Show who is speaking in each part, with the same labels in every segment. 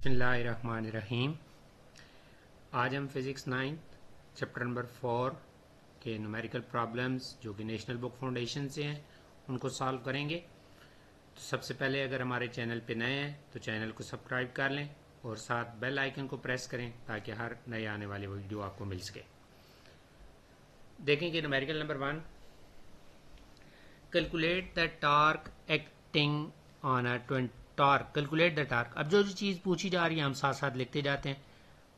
Speaker 1: बिस्मिल्लाहिर्रहमानिर्रहीम। आज हम फिज़िक्स 9 चैप्टर नंबर 4 के न्यूमेरिकल प्रॉब्लम्स जो कि नेशनल बुक फाउंडेशन से हैं उनको सॉल्व करेंगे। तो सबसे पहले अगर हमारे चैनल पे नए हैं तो चैनल को सब्सक्राइब कर लें और साथ बेल आइकन को प्रेस करें ताकि हर नए आने वाली वीडियो आपको मिल सके। देखेंगे numerical number 1, calculate the torque acting on a torque. Calculate the torque. अब जो चीज़ पूछी जा रही है हम साथ साथ लिखते जाते हैं।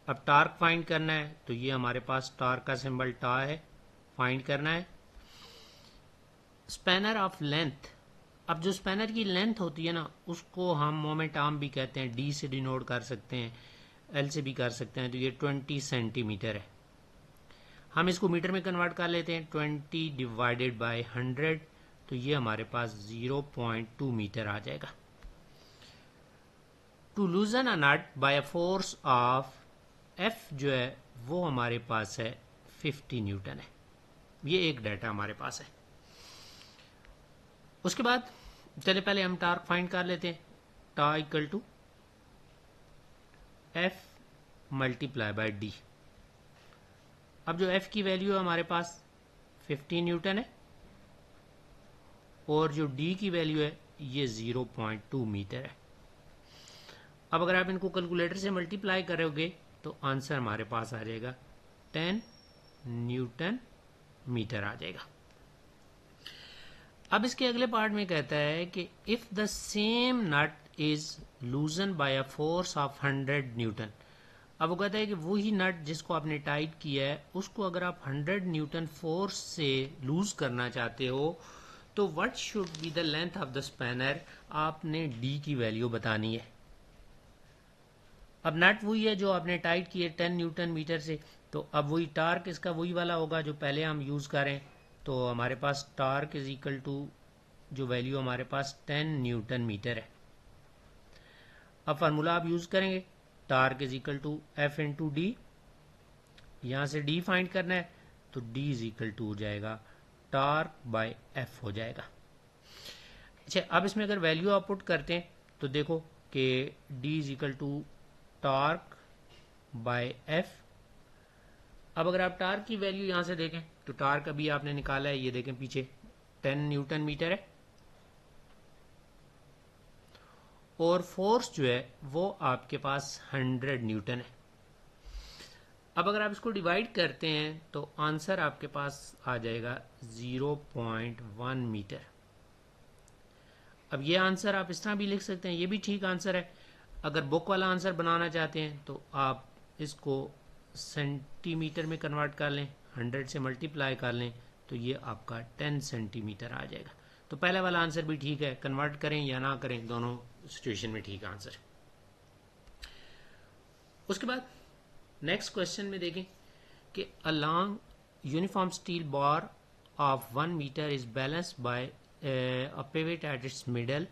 Speaker 1: अब टॉर्क फाइंड करना है तो ये हमारे पास टॉर्क का सिंबल टा है, फाइंड करना है। Spanner of length. अब जो स्पैनर की लेंथ होती है ना उसको हम मोमेंट आर्म भी कहते हैं, डी से डिनोट कर सकते हैं, एल से भी कर सकते हैं। तो ये 20 सेंटीमीटर है। हम इसको मीटर में कन्वर्ट कर लेते हैं, 20 डिवाइडेड बाय 100, तो ये हमारे पास 0.2 मीटर आ जाएगा। To loosen a nut by a force of F जो है वो हमारे पास है 50 न्यूटन है। ये एक डाटा हमारे पास है। उसके बाद चले पहले हम टॉर्क फाइंड कर लेते हैं। टा equal to F multiply by D. अब जो एफ की वैल्यू है हमारे पास 50 न्यूटन है और जो डी की वैल्यू है ये 0.2 मीटर है। अब अगर आप इनको कैलकुलेटर से मल्टीप्लाई करोगे तो आंसर हमारे पास आ जाएगा 10 न्यूटन मीटर आ जाएगा। अब इसके अगले पार्ट में कहता है कि if the same nut is loosen by a force of 100 newton. अब वो कहता है कि वही नट जिसको आपने टाइट किया है उसको अगर आप 100 न्यूटन फोर्स से लूज करना चाहते हो तो what should be the length of the spanner. आपने डी की वैल्यू बतानी है। अब नट वही है जो आपने टाइट किए 10 न्यूटन मीटर से, तो अब वही टार्क इसका वही वाला होगा जो पहले हम यूज़ करें। तो हमारे पास टार्क इज इक्वल टू जो वैल्यू हमारे पास 10 न्यूटन मीटर है। अब फार्मूला आप यूज़ करेंगे, torque is equal to F into D. यहाँ से डी फाइंड करना है तो डी इज इक्वल टू हो जाएगा टार्क बाय एफ हो जाएगा। अच्छा, अब इसमें अगर वैल्यू आप पुट करते हैं तो देखो कि D is equal to torque by F. अब अगर आप टार्क की वैल्यू यहां से देखें तो टार्क अभी आपने निकाला है, ये देखें पीछे 10 न्यूटन मीटर है और फोर्स जो है वो आपके पास 100 न्यूटन है। अब अगर आप इसको डिवाइड करते हैं तो आंसर आपके पास आ जाएगा 0.1 मीटर। अब ये आंसर आप इस तरह भी लिख सकते हैं, ये भी ठीक आंसर है। अगर बुक वाला आंसर बनाना चाहते हैं तो आप इसको सेंटीमीटर में कन्वर्ट कर लें, 100 से मल्टीप्लाई कर लें तो ये आपका 10 सेंटीमीटर आ जाएगा। तो पहले वाला आंसर भी ठीक है, कन्वर्ट करें या ना करें दोनों सिचुएशन में ठीक आंसर। उसके बाद नेक्स्ट क्वेश्चन में देखें कि a long uniform steel bar of 1 metre is balanced by a pivot at its middle.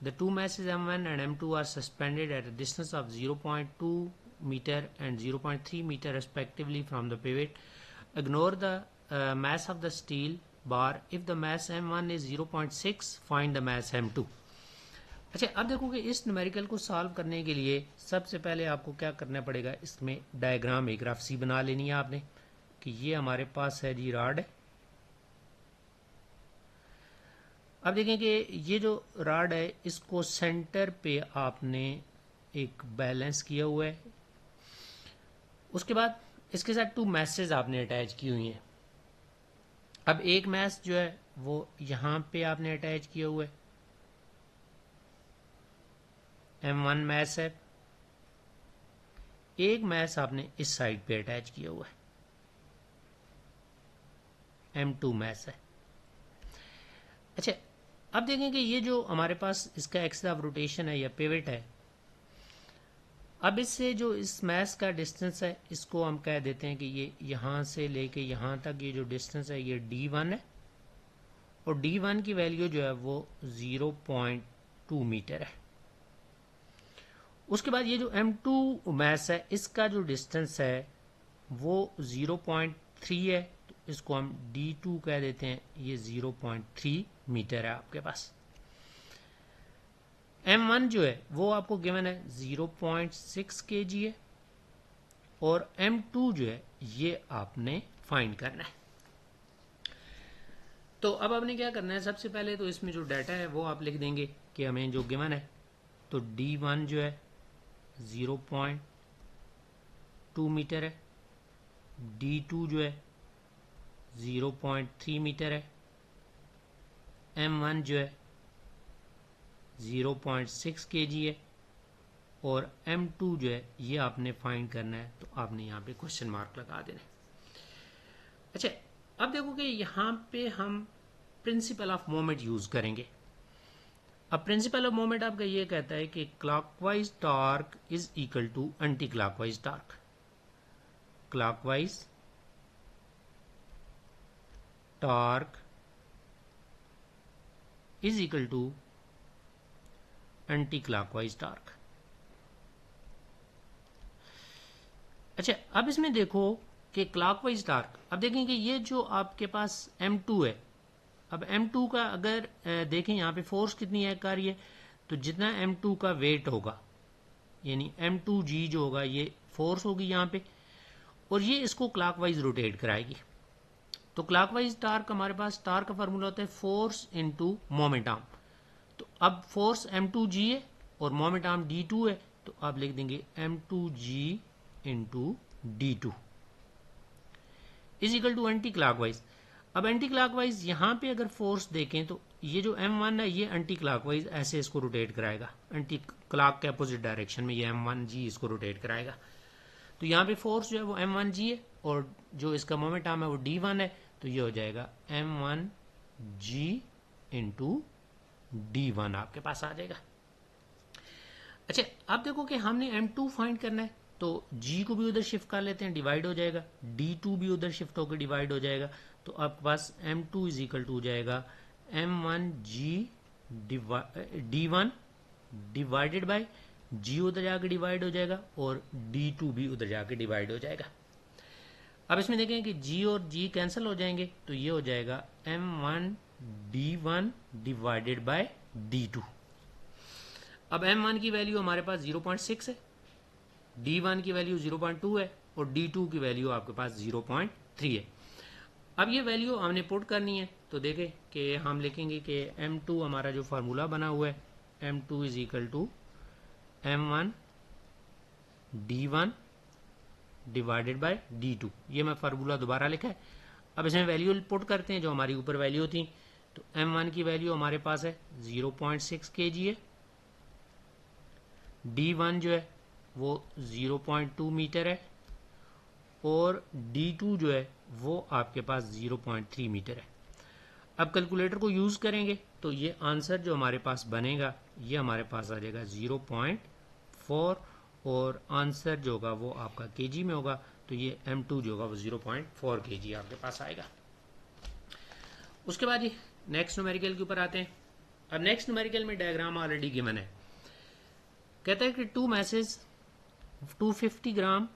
Speaker 1: The two masses M1 and M2 are suspended at a distance of 0.2 meter and 0.3 meter respectively from the pivot. Ignore the mass of the steel bar. If the mass M1 is 0.6, find the mass M2. अच्छा, अब देखो कि इस numerical को solve करने के लिए सबसे पहले आपको क्या करना पड़ेगा, इसमें डायग्राम एक रफ सी बना लेनी है आपने कि ये हमारे पास है जी रॉड है। अब देखें कि ये जो रॉड है इसको सेंटर पे आपने एक बैलेंस किया हुआ है। उसके बाद इसके साथ 2 मैसेज आपने अटैच की हुई हैं। अब एक मैस जो है वो यहाँ पे आपने अटैच किया हुआ है, M1 मैस है। एक मैस आपने इस साइड पे अटैच किया हुआ है, M2 मैस है। अच्छा, अब देखें कि ये जो हमारे पास इसका एक्सिस ऑफ रोटेशन है या पिवट है, अब इससे जो इस मैस का डिस्टेंस है इसको हम कह देते हैं कि ये यहाँ से लेके यहाँ तक ये जो डिस्टेंस है ये D1 है और D1 की वैल्यू जो है वो 0.2 मीटर है। उसके बाद ये जो M2 मैस है इसका जो डिस्टेंस है वो 0.3 है, तो इसको हम D2 कह देते हैं। ये 0.3 मीटर है आपके पास। M1 जो है वो आपको गिवन है 0.6 kg है, और M2 जो है ये आपने फाइंड करना है। तो अब आपने क्या करना है, सबसे पहले तो इसमें जो डाटा है वो आप लिख देंगे कि हमें जो गिवन है, तो D1 जो है 0.2 मीटर है, D2 जो है 0.3 मीटर है, M1 जो है 0.6 kg है, और M2 जो है ये आपने फाइंड करना है। तो आपने यहाँ पे क्वेश्चन मार्क लगा देना है। अच्छा, अब देखो कि यहाँ पे हम प्रिंसिपल ऑफ मोमेंट यूज करेंगे। अब प्रिंसिपल ऑफ मोमेंट आपका ये कहता है कि clockwise torque is equal to anti clockwise torque. Clockwise torque is equal to anti clockwise torque. अच्छा, अब इसमें देखो कि क्लॉकवाइज टॉर्क, अब देखेंगे ये जो आपके पास M2 है, अब M2 का अगर देखें यहाँ पे फोर्स कितनी है कर, ये तो जितना M2 का वेट होगा, यानी M2G जो होगा ये फोर्स होगी यहाँ पे, और ये इसको क्लॉकवाइज रोटेट कराएगी। तो क्लॉकवाइज टॉर्क हमारे पास टॉर्क का फार्मूला होता है फोर्स इनटू मोमेंट आर्म। तो अब फोर्स M2G है और मोमेंट आर्म D2 है, तो आप लिख देंगे M2G into D2 is equal to anti clockwise. अब एंटी क्लॉकवाइज यहाँ पे अगर फोर्स देखें तो ये जो M1 है ये एंटी क्लॉकवाइज ऐसे इसको रोटेट कराएगा, एंटी क्लॉक के अपोजिट डायरेक्शन में ये M1G इसको रोटेट कराएगा। तो यहाँ पे फोर्स जो है वो M1G है, और जो इसका मोमेंट आर्म है वो D1 है, तो ये हो जाएगा M1G इंटू D1 आपके पास आ जाएगा। अच्छा, अब देखो कि हमने M2 फाइंड करना है, तो G को भी उधर शिफ्ट कर लेते हैं, डिवाइड हो जाएगा, D2 भी उधर शिफ्ट होकर डिवाइड हो जाएगा, तो आपके पास M2 इज इक्वल टू हो जाएगा M1G D1 divided bye G उधर जाकर डिवाइड हो जाएगा, और D2 भी उधर जाकर डिवाइड हो जाएगा। अब इसमें देखें कि G और G कैंसिल हो जाएंगे, तो ये हो जाएगा M1 D1 divided by D2। अब M1 की वैल्यू हमारे पास 0.6 है, D1 की वैल्यू 0.2 है, और D2 की वैल्यू आपके पास 0.3 है। अब ये वैल्यू हमने पुट करनी है, तो देखें कि हम लिखेंगे कि M2 हमारा जो फार्मूला बना हुआ है, M2 is equal to M1 D1 divided by D2। ये मैं फार्मूला दोबारा लिखा है। अब इसमें वैल्यू पुट करते हैं जो हमारी ऊपर वैल्यू थी, तो M1 की वैल्यू हमारे पास है 0.6 kg है, D1 जो है वो 0.2 मीटर है, और D2 जो है वो आपके पास 0.3 मीटर है। अब कैलकुलेटर को यूज़ करेंगे तो ये आंसर जो हमारे पास बनेगा ये हमारे पास आ जाएगा 0.4, और आंसर जो होगा वो आपका केजी में होगा, तो ये M2 जो होगा वो 0.4 kg आपके पास आएगा। उसके बाद ये नेक्स्ट न्यूमेरिकल के ऊपर आते हैं। अब नेक्स्ट न्यूमेरिकल में डायग्राम ऑलरेडी गिवन है, कहता है कि two masses 250 gram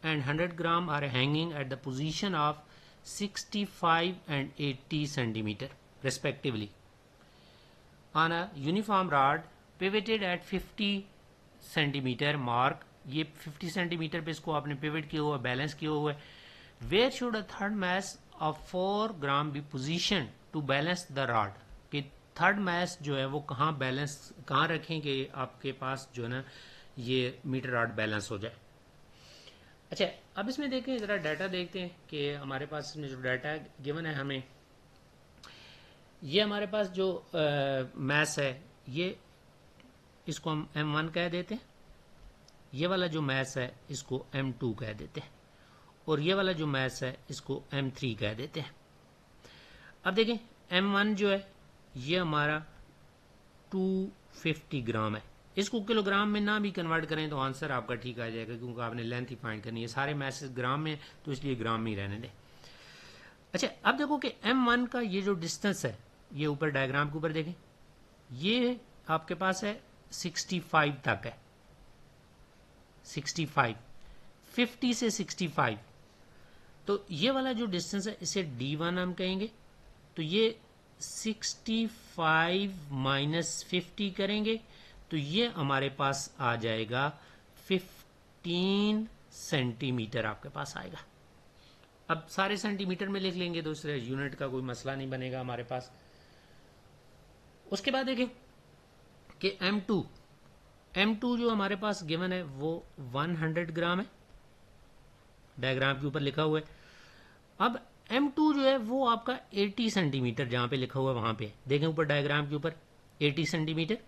Speaker 1: and 100 gram are hanging at the position of 65 and 80 centimeter respectively on a uniform rod pivoted at 50 centimeter mark। ये 50 सेंटीमीटर पे इसको आपने पिवट किया हुआ, बैलेंस किया हुआ है। Where should a third mass of 4 gram be position to balance the rod, कि थर्ड मैस जो है वो कहाँ बैलेंस कहाँ रखें कि आपके पास जो है ना ये मीटर रॉड बैलेंस हो जाए। अच्छा, अब इसमें देखें ज़रा डाटा देखते हैं कि हमारे पास इसमें जो डाटा गिवन है हमें, ये हमारे पास जो मैस है ये इसको हम M1 कह देते हैं, ये वाला जो मैस है इसको M2 कह देते हैं, और ये वाला जो मैस है इसको M3 कह देते हैं। अब देखें M1 जो है ये हमारा 250 ग्राम है, इसको किलोग्राम में ना भी कन्वर्ट करें तो आंसर आपका ठीक आ जाएगा, क्योंकि आपने लेंथ ही फाइंड करनी है, सारे मैसेज ग्राम में तो इसलिए ग्राम में ही रहने दें। अच्छा, अब देखो कि M1 का ये जो डिस्टेंस है, ये ऊपर डायग्राम के ऊपर देखें, ये आपके पास है 65 तक है, 65 50 से 65, तो ये वाला जो डिस्टेंस है इसे D1 हम कहेंगे। तो ये 65 माइनस 50 करेंगे तो ये हमारे पास आ जाएगा 15 सेंटीमीटर आपके पास आएगा। अब सारे सेंटीमीटर में लिख लेंगे तो इससे यूनिट का कोई मसला नहीं बनेगा हमारे पास। उसके बाद देखें कि M2 जो हमारे पास गिवन है वो 100 ग्राम है, डायग्राम के ऊपर लिखा हुआ है। अब M2 जो है वो आपका 80 सेंटीमीटर जहां पे लिखा हुआ है वहां पे देखें ऊपर डायग्राम के ऊपर 80 सेंटीमीटर।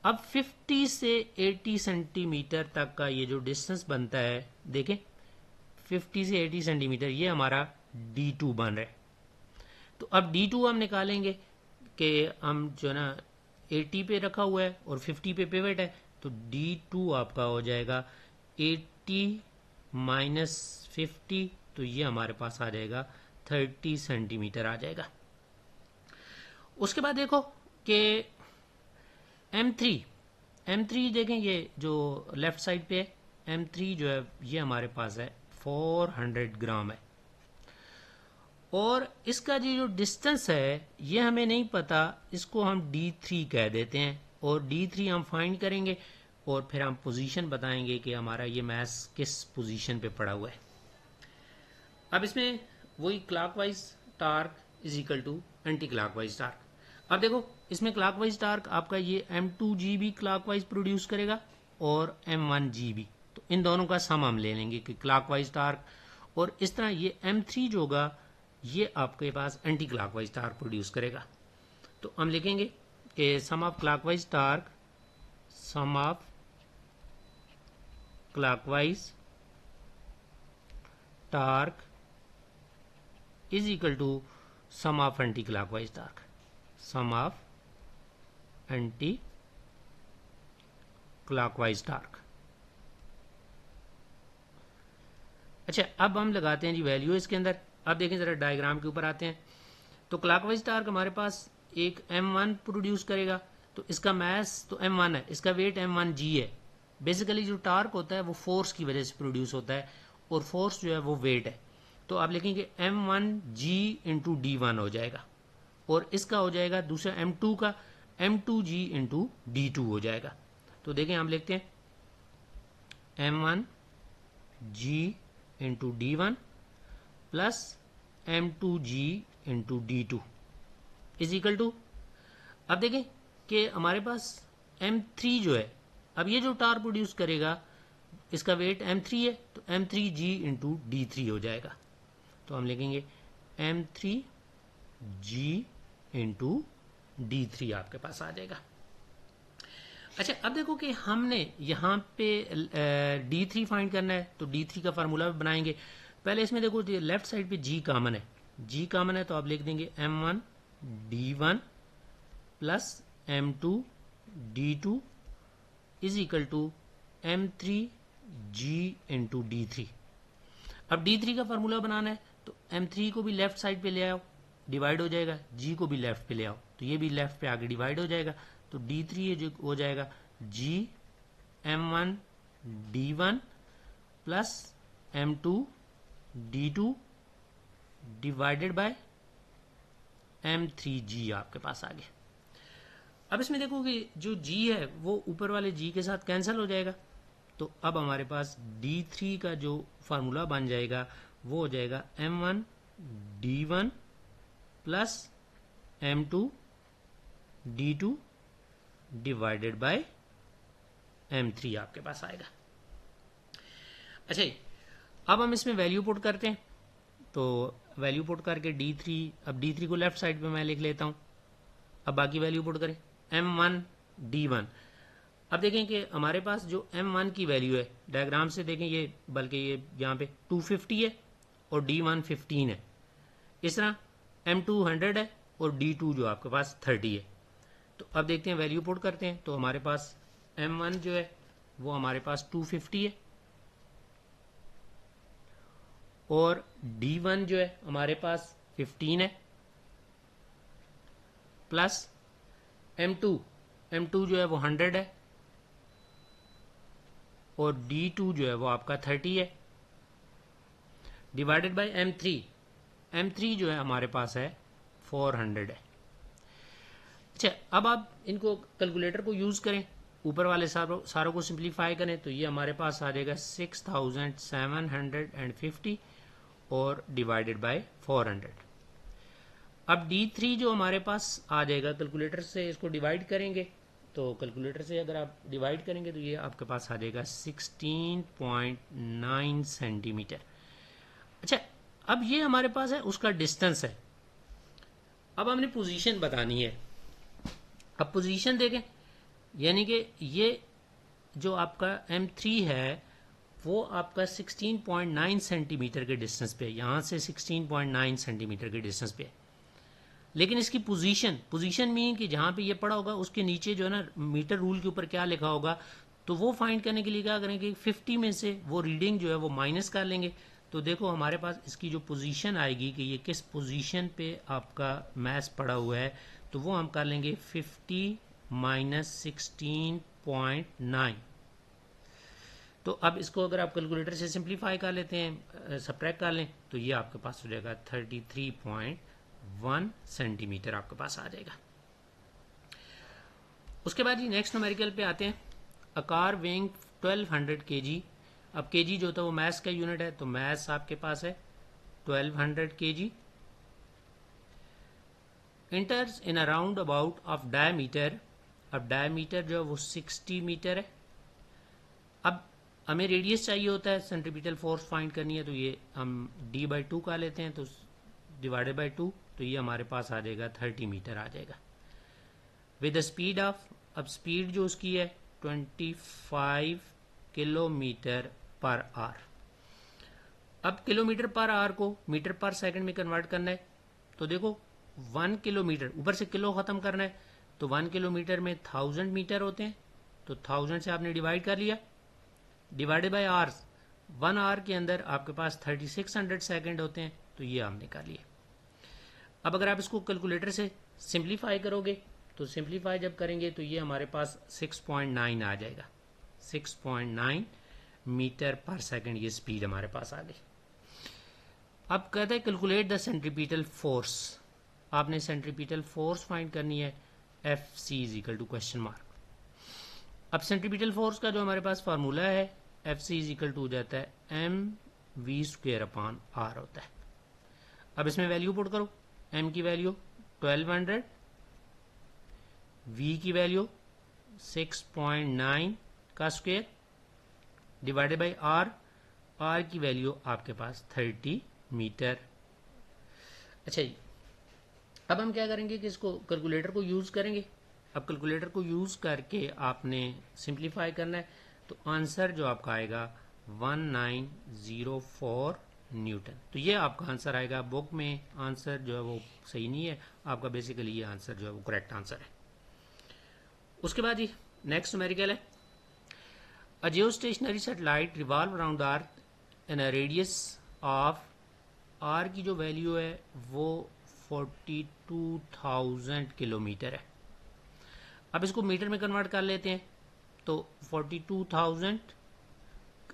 Speaker 1: अब 50 से 80 सेंटीमीटर तक का ये जो डिस्टेंस बनता है, देखें 50 से 80 सेंटीमीटर, ये हमारा D2 बन रहा है। तो अब D2 हम निकालेंगे कि हम जो है ना 80 पे रखा हुआ है और 50 पे पिवट है, तो D2 आपका हो जाएगा 80 माइनस 50, तो ये हमारे पास आ जाएगा 30 सेंटीमीटर आ जाएगा। उसके बाद देखो कि M3 देखें, ये जो लेफ्ट साइड पे है M3 जो है ये हमारे पास है 400 ग्राम है, और इसका जो डिस्टेंस है ये हमें नहीं पता, इसको हम D3 कह देते हैं, और D3 हम फाइंड करेंगे और फिर हम पोजीशन बताएंगे कि हमारा ये मैस किस पोजीशन पे पड़ा हुआ है। अब इसमें वही clockwise torque is equal to anti clockwise torque. अब देखो इसमें क्लॉकवाइज टार्क आपका ये M2G भी क्लॉकवाइज प्रोड्यूस करेगा और M1G भी, तो इन दोनों का सम हम ले लेंगे कि क्लॉकवाइज टार्क, और इस तरह ये M3 जो होगा ये आपके पास एंटी क्लॉकवाइज टार्क प्रोड्यूस करेगा। तो हम लिखेंगे कि sum of clockwise torque is equal to sum of anti clockwise torque, sum of anti clockwise torque. अच्छा, अब हम लगाते हैं जी वैल्यू इसके अंदर। अब देखें जरा डायग्राम के ऊपर आते हैं, तो क्लॉकवाइज टार्क हमारे पास एक M1 प्रोड्यूस करेगा, तो इसका मैस तो M1 है, इसका वेट M1G है। बेसिकली जो टार्क होता है वो फोर्स की वजह से प्रोड्यूस होता है, और फोर्स जो है वो वेट है। तो आप लिखेंगे M1G इंटू D1 हो जाएगा, और इसका हो जाएगा दूसरा M2 का M2G इंटू D2 हो जाएगा। तो देखें हम लिखते हैं M1G into D1 plus M2G into D2 is equal to, अब देखें कि हमारे पास M3 जो है, अब ये जो टार्क प्रोड्यूस करेगा इसका वेट M3 है, तो M3G इंटू D3 हो जाएगा। तो हम लिखेंगे M3G इंटू D3 आपके पास आ जाएगा। अच्छा, अब देखो कि हमने यहाँ पे D3 फाइंड करना है, तो D3 का फार्मूला भी बनाएंगे। पहले इसमें देखो लेफ्ट साइड पे G कॉमन है, G कॉमन है तो आप लिख देंगे M1 D1 plus M2 D2 is equal to M3G into D3। अब D3 का फार्मूला बनाना है तो M3 को भी लेफ्ट साइड पे ले आओ, डिवाइड हो जाएगा, G को भी लेफ्ट पे ले आओ तो ये भी लेफ्ट पे आगे डिवाइड हो जाएगा, तो D3 ये जो हो जाएगा G M1 D1 plus M2 D2 divided by M3G आपके पास आ गया। अब इसमें देखो कि जो G है वो ऊपर वाले G के साथ कैंसिल हो जाएगा, तो अब हमारे पास D3 का जो फार्मूला बन जाएगा वो हो जाएगा M1 D1 plus M2 D2 divided by M3 आपके पास आएगा। अच्छा, अब हम इसमें वैल्यू पुट करते हैं, तो वैल्यू पुट करके D3, अब D3 को लेफ्ट साइड पे मैं लिख लेता हूं, अब बाकी वैल्यू पुट करें M1 D1। अब देखें कि हमारे पास जो M1 की वैल्यू है डायग्राम से देखें, ये बल्कि ये यहाँ पे 250 है और D1 15 है, इस तरह M2 100 है और D2 जो आपके पास 30 है। तो अब देखते हैं वैल्यू पुट करते हैं, तो हमारे पास M1 जो है वो हमारे पास 250 है और D1 जो है हमारे पास 15 है प्लस M2 जो है वो 100 है और D2 जो है वो आपका 30 है डिवाइडेड बाय M3 जो है हमारे पास है 400 है। अच्छा, अब आप इनको कैलकुलेटर को यूज करें ऊपर वाले सारों को सिंप्लीफाई करें तो ये हमारे पास आ जाएगा 6750 और डिवाइडेड बाय 400। अब D3 जो हमारे पास आ जाएगा, कैलकुलेटर से इसको डिवाइड करेंगे तो कैलकुलेटर से अगर आप डिवाइड करेंगे तो ये आपके पास आ जाएगा 16.9 सेंटीमीटर। अच्छा, अब ये हमारे पास है उसका डिस्टेंस है। अब हमने पोजीशन बतानी है। अब पोजीशन देखें, यानी कि ये जो आपका M3 है वो आपका 16.9 सेंटीमीटर के डिस्टेंस पे है, यहाँ से 16.9 सेंटीमीटर के डिस्टेंस पे है। लेकिन इसकी पोजीशन मीन कि जहाँ पे ये पड़ा होगा उसके नीचे जो है ना मीटर रूल के ऊपर क्या लिखा होगा, तो वो फाइंड करने के लिए क्या करेंगे, 50 में से वो रीडिंग जो है वो माइनस कर लेंगे। तो देखो हमारे पास इसकी जो पोजीशन आएगी कि ये किस पोजीशन पे आपका मैस पड़ा हुआ है, तो वो हम कर लेंगे 50 माइनस 16.9। तो अब इसको अगर आप कैलकुलेटर से सिंप्लीफाई कर लेते हैं, सब्ट्रैक्ट कर लें, तो ये आपके पास हो जाएगा 33.1 सेंटीमीटर आपके पास आ जाएगा। उसके बाद ये नेक्स्ट न्यूमेरिकल पे आते हैं। A car weighing 1200 kg। अब kg जो होता है वो मैस का यूनिट है, तो मैस आपके पास है 1200 kg। इंटर्स in a round about of diameter. अब डायमीटर जो है वो 60 मीटर है। अब हमें रेडियस चाहिए होता है, सेंट्रीपिटल फोर्स फाइंड करनी है, तो ये हम d/2 का लेते हैं, तो डिवाइडेड बाई 2, तो ये हमारे पास आ जाएगा 30 मीटर आ जाएगा। विद द स्पीड ऑफ, अब स्पीड जो उसकी है 25 किलोमीटर पर आवर। अब किलोमीटर पर आवर को मीटर पर सेकंड में कन्वर्ट करना है, तो देखो 1 किलोमीटर, ऊपर से किलो खत्म करना है, तो 1 किलोमीटर में 1000 मीटर होते हैं, तो 1000 से आपने डिवाइड कर लिया, डिवाइडेड बाई आवर्स। 1 आवर के अंदर आपके पास 3600 सेकंड होते हैं, तो ये आपने कर लिए। अब अगर आप इसको कैलकुलेटर से सिंप्लीफाई करोगे, तो सिंप्लीफाई जब करेंगे तो ये हमारे पास 6.9 आ जाएगा। 6.9 मीटर पर सेकंड ये स्पीड हमारे पास आ गई। अब कहते हैं कैलकुलेट द सेंट्रीपिटल फोर्स। आपने सेंट्रीपिटल फोर्स फाइंड करनी है, FC is equal to question mark. अब सेंट्रीपिटल फोर्स का जो हमारे पास फार्मूला है, FC इज इक्वल टू हो जाता है mv²/r होता है। अब इसमें वैल्यू पुट करो, m की वैल्यू 1200, v की वैल्यू 6.9 का स्क्वायर डिवाइडेड बाई r की वैल्यू आपके पास 30 मीटर। अच्छा जी, अब हम क्या करेंगे कि इसको कैलकुलेटर को यूज़ करेंगे। अब कैलकुलेटर को यूज़ करके आपने सिंप्लीफाई करना है, तो आंसर जो आपका आएगा 1904 न्यूटन। तो ये आपका आंसर आएगा। बुक में आंसर जो है वो सही नहीं है आपका, बेसिकली ये आंसर जो है वो करेक्ट आंसर है। उसके बाद ये नेक्स्ट न्यूमेरिकल है। A geostationary satellite revolve around earth in a radius of, R की जो वैल्यू है वो 42,000 किलोमीटर है। अब इसको मीटर में कन्वर्ट कर लेते हैं, तो 42,000,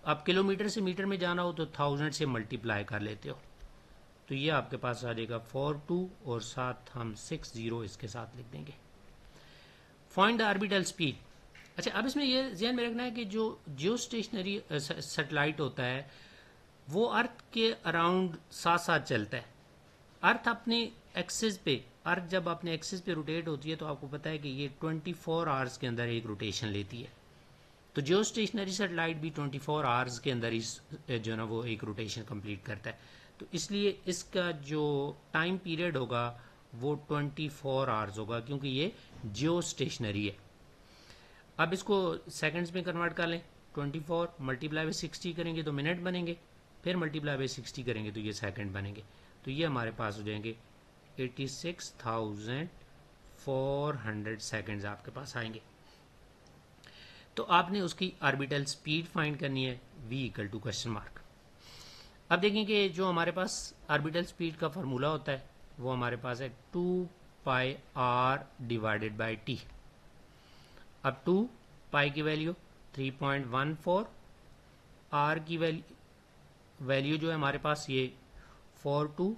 Speaker 1: अब किलोमीटर से मीटर में जाना हो तो 1000 से मल्टीप्लाई कर लेते हो, तो ये आपके पास आ जाएगा 42 और साथ हम 60 इसके साथ लिख देंगे। Find the orbital speed. अच्छा, अब इसमें ये ध्यान में रखना है कि जो जियो स्टेशनरी सैटेलाइट होता है वो अर्थ के अराउंड साथ साथ चलता है। अर्थ अपने एक्सिस पे, अर्थ जब अपने एक्सिस पे रोटेट होती है तो आपको पता है कि ये 24 आवर्स के अंदर एक रोटेशन लेती है। तो जियो स्टेशनरी सैटेलाइट भी 24 आवर्स के अंदर इस जो ना वो एक रोटेशन कंप्लीट करता है, तो इसलिए इसका जो टाइम पीरियड होगा वो 24 आवर्स होगा, क्योंकि ये जियो स्टेशनरी है। अब इसको सेकंड्स में कन्वर्ट कर लें, 24 मल्टीप्लाई बाई 60 करेंगे तो मिनट बनेंगे, फिर मल्टीप्लाई बाई 60 करेंगे तो ये सेकंड बनेंगे, तो ये हमारे पास हो जाएंगे 86,400 सेकंड्स आपके पास आएंगे। तो आपने उसकी ऑर्बिटल स्पीड फाइंड करनी है, v equal to question mark. अब देखें कि जो हमारे पास ऑर्बिटल स्पीड का फार्मूला होता है वो हमारे पास है 2πr डिवाइडेड बाई t। अब 2 पाई की वैल्यू 3.14, r की वैल्यू जो है हमारे पास ये 42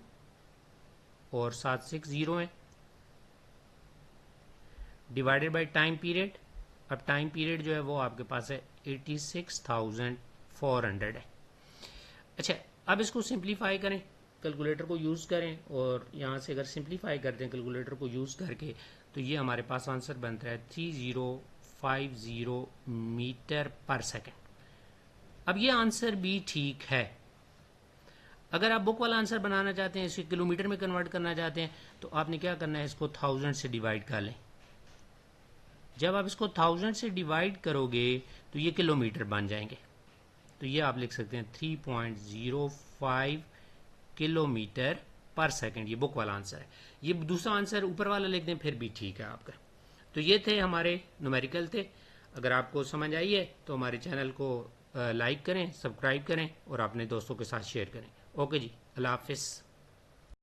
Speaker 1: और 760 है, डिवाइडेड बाई टाइम पीरियड। अब टाइम पीरियड जो है वो आपके पास है 86,400 है। अच्छा, अब इसको सिंप्लीफाई करें, कैलकुलेटर को यूज़ करें, और यहाँ से अगर सिंप्लीफाई करते हैं कैलकुलेटर को यूज़ करके तो ये हमारे पास आंसर बनता है 3050 मीटर पर सेकेंड। अब ये आंसर भी ठीक है। अगर आप बुक वाला आंसर बनाना चाहते हैं, इसे किलोमीटर में कन्वर्ट करना चाहते हैं, तो आपने क्या करना है, इसको 1000 से डिवाइड कर लें। जब आप इसको 1000 से डिवाइड करोगे तो ये किलोमीटर बन जाएंगे। तो ये आप लिख सकते हैं 3.05 किलोमीटर पर सेकंड। ये बुक वाला आंसर है। ये दूसरा आंसर ऊपर वाला लिख दें फिर भी ठीक है आपका। तो ये थे हमारे न्यूमेरिकल थे। अगर आपको समझ आई है तो हमारे चैनल को लाइक करें, सब्सक्राइब करें और अपने दोस्तों के साथ शेयर करें। ओके जी, अल्लाह हाफिज़।